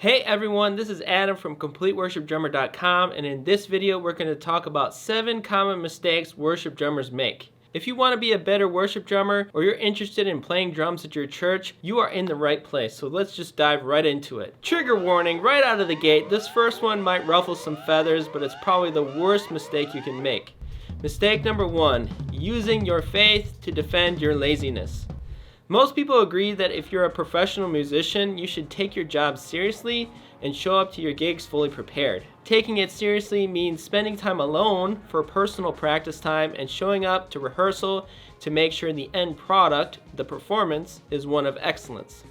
Hey everyone, this is Adam from CompleteWorshipDrummer.com, and in this video we're going to talk about 7 common mistakes worship drummers make. If you want to be a better worship drummer, or you're interested in playing drums at your church, you are in the right place, so let's just dive right into it. Trigger warning right out of the gate, this first one might ruffle some feathers, but it's probably the worst mistake you can make. Mistake number 1, using your faith to defend your laziness. Most people agree that if you're a professional musician, you should take your job seriously and show up to your gigs fully prepared. Taking it seriously means spending time alone for personal practice time and showing up to rehearsal to make sure the end product, the performance, is one of excellence.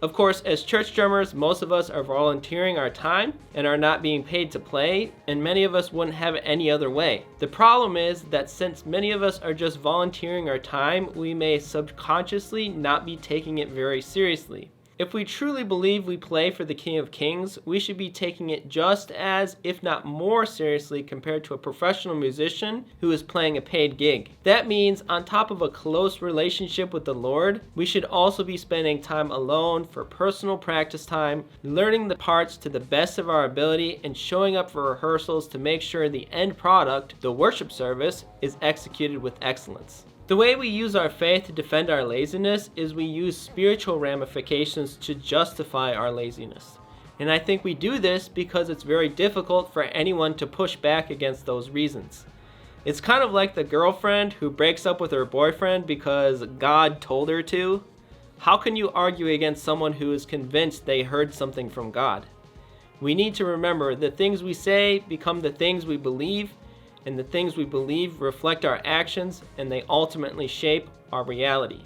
Of course, as church drummers, most of us are volunteering our time and are not being paid to play, and many of us wouldn't have it any other way. The problem is that since many of us are just volunteering our time, we may subconsciously not be taking it very seriously. If we truly believe we play for the King of Kings, we should be taking it just as, if not more seriously compared to a professional musician who is playing a paid gig. That means on top of a close relationship with the Lord, we should also be spending time alone for personal practice time, learning the parts to the best of our ability, and showing up for rehearsals to make sure the end product, the worship service, is executed with excellence. The way we use our faith to defend our laziness is we use spiritual ramifications to justify our laziness. And I think we do this because it's very difficult for anyone to push back against those reasons. It's kind of like the girlfriend who breaks up with her boyfriend because God told her to. How can you argue against someone who is convinced they heard something from God? We need to remember the things we say become the things we believe, and the things we believe reflect our actions, and they ultimately shape our reality.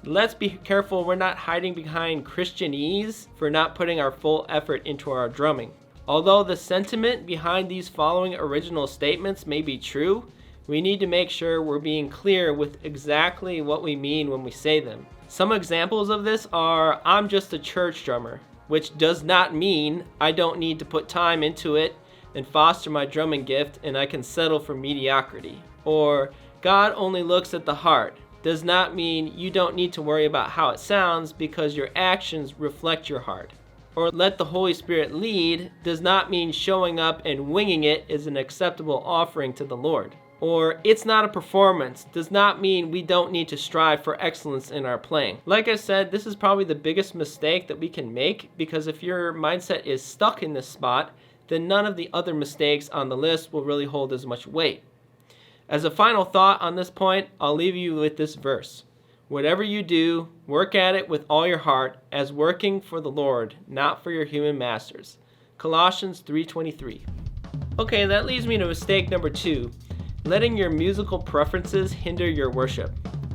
Let's be careful we're not hiding behind Christianese for not putting our full effort into our drumming. Although the sentiment behind these following original statements may be true, we need to make sure we're being clear with exactly what we mean when we say them. Some examples of this are, I'm just a church drummer, which does not mean I don't need to put time into it and foster my drumming gift and I can settle for mediocrity. Or, God only looks at the heart does not mean you don't need to worry about how it sounds because your actions reflect your heart. Or, let the Holy Spirit lead does not mean showing up and winging it is an acceptable offering to the Lord. Or, it's not a performance does not mean we don't need to strive for excellence in our playing. Like I said, this is probably the biggest mistake that we can make, because if your mindset is stuck in this spot, then none of the other mistakes on the list will really hold as much weight. As a final thought on this point, I'll leave you with this verse. Whatever you do, work at it with all your heart, as working for the Lord, not for your human masters. Colossians 3:23. Okay, that leads me to mistake number 2, letting your musical preferences hinder your worship.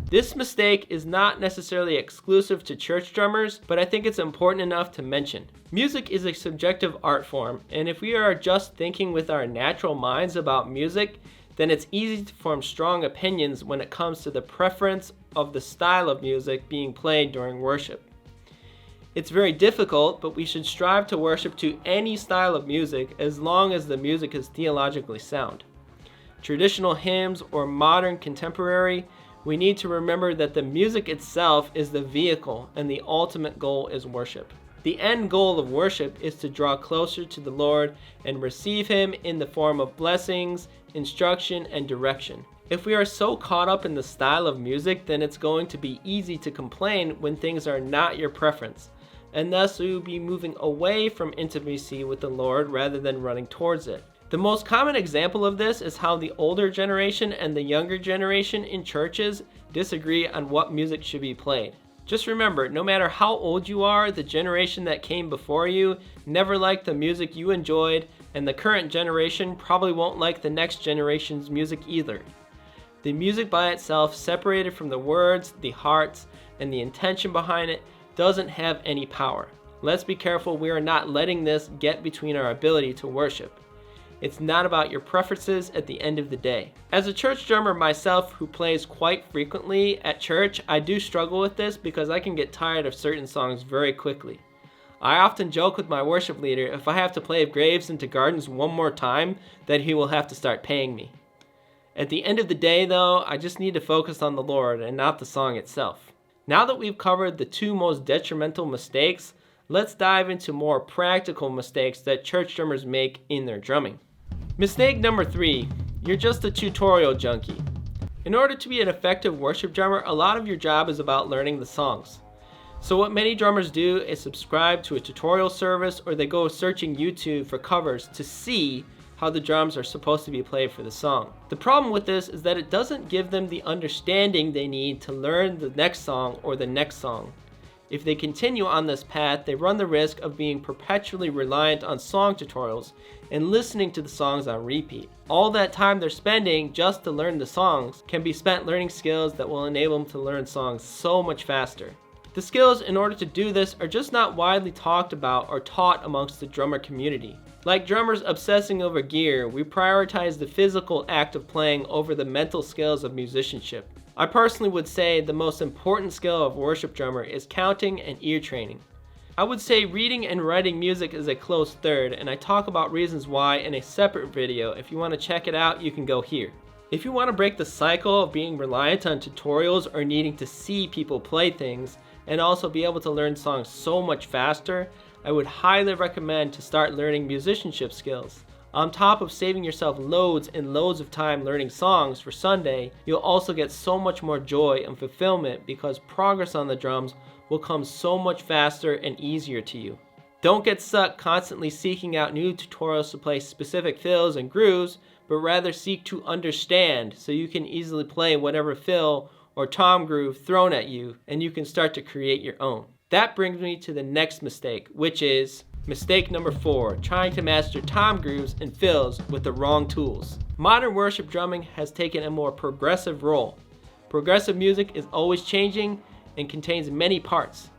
This mistake is not necessarily exclusive to church drummers, but I think it's important enough to mention. Music is a subjective art form, and if we are just thinking with our natural minds about music, then it's easy to form strong opinions when it comes to the preference of the style of music being played during worship. It's very difficult, but we should strive to worship to any style of music as long as the music is theologically sound. Traditional hymns or modern contemporary, we need to remember that the music itself is the vehicle and the ultimate goal is worship. The end goal of worship is to draw closer to the Lord and receive Him in the form of blessings, instruction, and direction. If we are so caught up in the style of music, then it's going to be easy to complain when things are not your preference, and thus we will be moving away from intimacy with the Lord rather than running towards it. The most common example of this is how the older generation and the younger generation in churches disagree on what music should be played. Just remember, no matter how old you are, the generation that came before you never liked the music you enjoyed, and the current generation probably won't like the next generation's music either. The music by itself, separated from the words, the hearts, and the intention behind it, doesn't have any power. Let's be careful we are not letting this get between our ability to worship. It's not about your preferences at the end of the day. As a church drummer myself who plays quite frequently at church, I do struggle with this because I can get tired of certain songs very quickly. I often joke with my worship leader if I have to play Graves into Gardens one more time, that he will have to start paying me. At the end of the day though, I just need to focus on the Lord and not the song itself. Now that we've covered the 2 most detrimental mistakes, let's dive into more practical mistakes that church drummers make in their drumming. Mistake number 3, you're just a tutorial junkie. In order to be an effective worship drummer, a lot of your job is about learning the songs. So what many drummers do is subscribe to a tutorial service, or they go searching YouTube for covers to see how the drums are supposed to be played for the song. The problem with this is that it doesn't give them the understanding they need to learn the next song or the next song. If they continue on this path, they run the risk of being perpetually reliant on song tutorials and listening to the songs on repeat. All that time they're spending just to learn the songs can be spent learning skills that will enable them to learn songs so much faster. The skills in order to do this are just not widely talked about or taught amongst the drummer community. Like drummers obsessing over gear, we prioritize the physical act of playing over the mental skills of musicianship. I personally would say the most important skill of a worship drummer is counting and ear training. I would say reading and writing music is a close third, and I talk about reasons why in a separate video. If you want to check it out, you can go here. If you want to break the cycle of being reliant on tutorials or needing to see people play things, and also be able to learn songs so much faster, I would highly recommend to start learning musicianship skills. On top of saving yourself loads and loads of time learning songs for Sunday, you'll also get so much more joy and fulfillment because progress on the drums will come so much faster and easier to you. Don't get stuck constantly seeking out new tutorials to play specific fills and grooves, but rather seek to understand so you can easily play whatever fill or tom groove thrown at you, and you can start to create your own. That brings me to the next mistake, which is mistake number 4, trying to master tom grooves and fills with the wrong tools. Modern worship drumming has taken a more progressive role. Progressive music is always changing and contains many parts.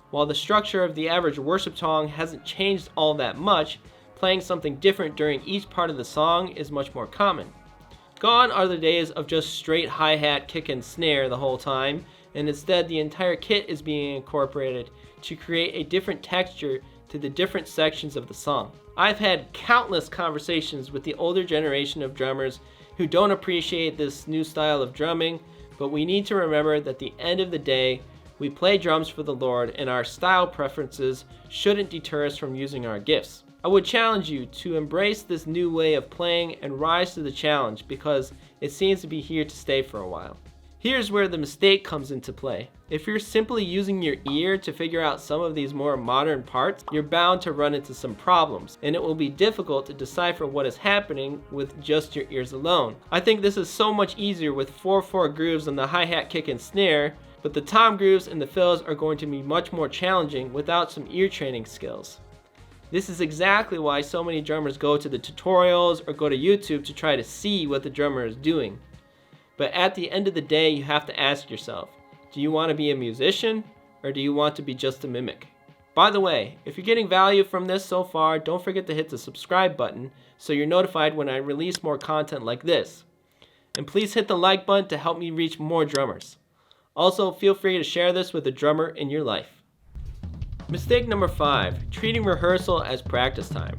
While the structure of the average worship song hasn't changed all that much, playing something different during each part of the song is much more common. Gone are the days of just straight hi-hat, kick, and snare the whole time, and instead the entire kit is being incorporated to create a different texture to the different sections of the song. I've had countless conversations with the older generation of drummers who don't appreciate this new style of drumming, but we need to remember that at the end of the day, we play drums for the Lord, and our style preferences shouldn't deter us from using our gifts. I would challenge you to embrace this new way of playing and rise to the challenge because it seems to be here to stay for a while. Here's where the mistake comes into play. If you're simply using your ear to figure out some of these more modern parts, you're bound to run into some problems, and it will be difficult to decipher what is happening with just your ears alone. I think this is so much easier with 4/4 grooves on the hi-hat, kick, and snare, but the tom grooves and the fills are going to be much more challenging without some ear training skills. This is exactly why so many drummers go to the tutorials or go to YouTube to try to see what the drummer is doing. But at the end of the day, you have to ask yourself, do you want to be a musician or do you want to be just a mimic? By the way, if you're getting value from this so far, don't forget to hit the subscribe button so you're notified when I release more content like this. And please hit the like button to help me reach more drummers. Also, feel free to share this with a drummer in your life. Mistake number 5, treating rehearsal as practice time.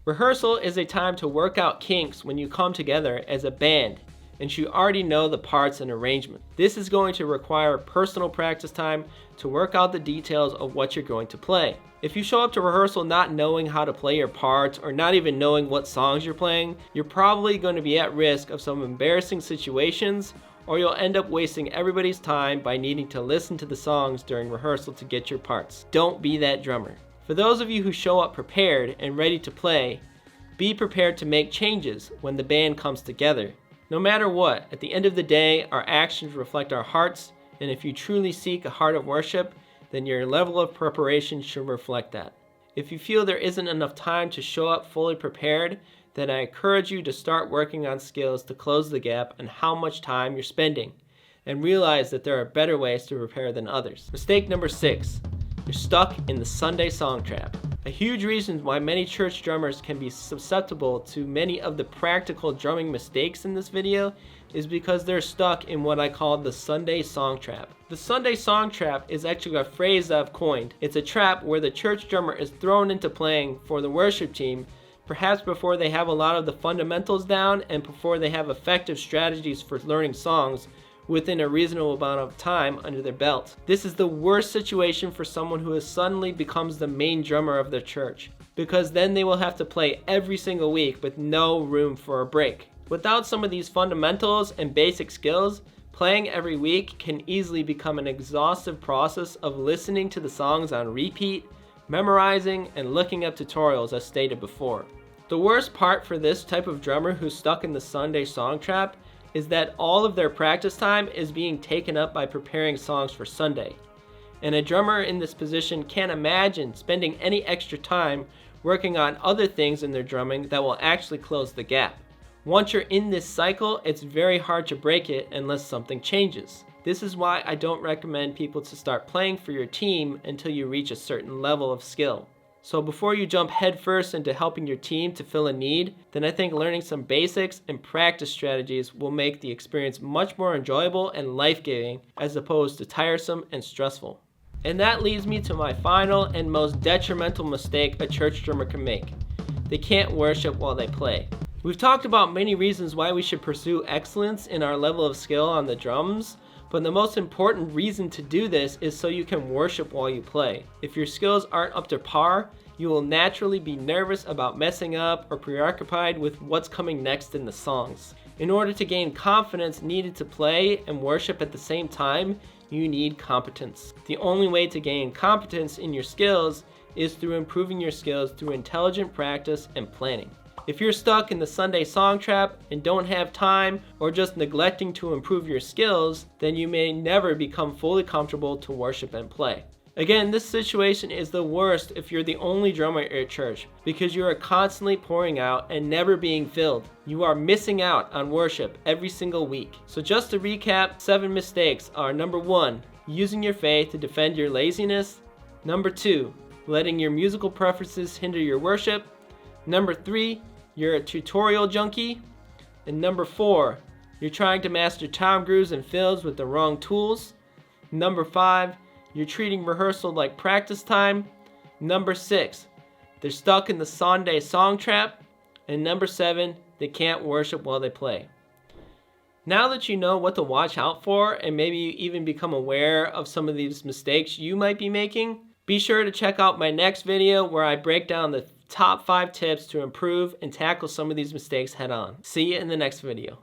Rehearsal is a time to work out kinks when you come together as a band and you already know the parts and arrangement. This is going to require personal practice time to work out the details of what you're going to play. If you show up to rehearsal not knowing how to play your parts or not even knowing what songs you're playing, you're probably going to be at risk of some embarrassing situations, or you'll end up wasting everybody's time by needing to listen to the songs during rehearsal to get your parts. Don't be that drummer. For those of you who show up prepared and ready to play, be prepared to make changes when the band comes together. No matter what, at the end of the day, our actions reflect our hearts, and if you truly seek a heart of worship, then your level of preparation should reflect that. If you feel there isn't enough time to show up fully prepared, then I encourage you to start working on skills to close the gap on how much time you're spending, and realize that there are better ways to prepare than others. Mistake number 6, you're stuck in the Sunday song trap. A huge reason why many church drummers can be susceptible to many of the practical drumming mistakes in this video is because they're stuck in what I call the Sunday song trap. The Sunday song trap is actually a phrase I've coined. It's a trap where the church drummer is thrown into playing for the worship team, perhaps before they have a lot of the fundamentals down and before they have effective strategies for learning songs, within a reasonable amount of time under their belt. This is the worst situation for someone who suddenly becomes the main drummer of their church, because then they will have to play every single week with no room for a break. Without some of these fundamentals and basic skills, playing every week can easily become an exhaustive process of listening to the songs on repeat, memorizing, and looking up tutorials as stated before. The worst part for this type of drummer who's stuck in the Sunday song trap is that all of their practice time is being taken up by preparing songs for Sunday. And a drummer in this position can't imagine spending any extra time working on other things in their drumming that will actually close the gap. Once you're in this cycle, it's very hard to break it unless something changes. This is why I don't recommend people to start playing for your team until you reach a certain level of skill. So before you jump headfirst into helping your team to fill a need, then I think learning some basics and practice strategies will make the experience much more enjoyable and life-giving as opposed to tiresome and stressful. And that leads me to my final and most detrimental mistake a church drummer can make. They can't worship while they play. We've talked about many reasons why we should pursue excellence in our level of skill on the drums, but the most important reason to do this is so you can worship while you play. If your skills aren't up to par, you will naturally be nervous about messing up or preoccupied with what's coming next in the songs. In order to gain confidence needed to play and worship at the same time, you need competence. The only way to gain competence in your skills is through improving your skills through intelligent practice and planning. If you're stuck in the Sunday song trap and don't have time or just neglecting to improve your skills, then you may never become fully comfortable to worship and play. Again, this situation is the worst if you're the only drummer at your church because you are constantly pouring out and never being filled. You are missing out on worship every single week. So just to recap, 7 mistakes are: number 1, using your faith to defend your laziness. Number 2, letting your musical preferences hinder your worship. Number 3, you're a tutorial junkie. And number 4, you're trying to master time grooves and fills with the wrong tools. Number 5, you're treating rehearsal like practice time. Number 6, they're stuck in the Sunday song trap. And number 7, they can't worship while they play. Now that you know what to watch out for and maybe you even become aware of some of these mistakes you might be making, be sure to check out my next video where I break down the top 5 tips to improve and tackle some of these mistakes head on. See you in the next video.